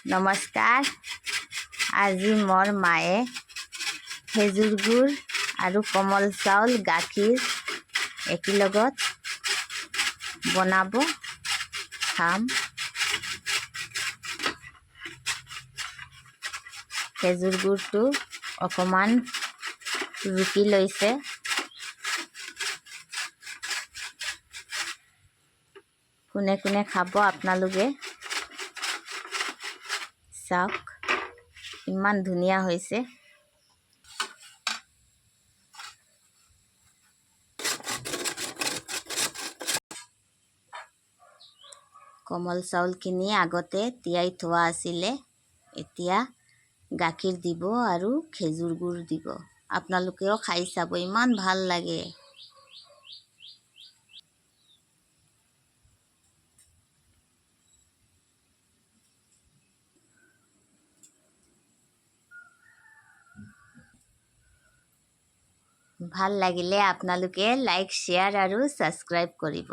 নমস্কাৰ। আজি মোৰ মায়ে খেজুৰ গুড় আৰু কোমল চাউল গাখীৰ একেলগত বনাব, খাম। খেজুৰ গুড়টো অকণমান ৰুকি লৈছে। কোনে কোনে খাব আপোনালোকে চাওক, ইমান ধুনীয়া হৈছে। কোমল চাউলখিনি আগতে তিয়াই থোৱা আছিলে, এতিয়া গাখীৰ দিব আৰু খেজুৰ গুড় দিব। আপোনালোকেও খাই চাব, ইমান ভাল লাগে। ভাল লাগিলে আপোনালোকে লাইক, শ্বেয়াৰ আৰু ছাবস্ক্ৰাইব কৰিব।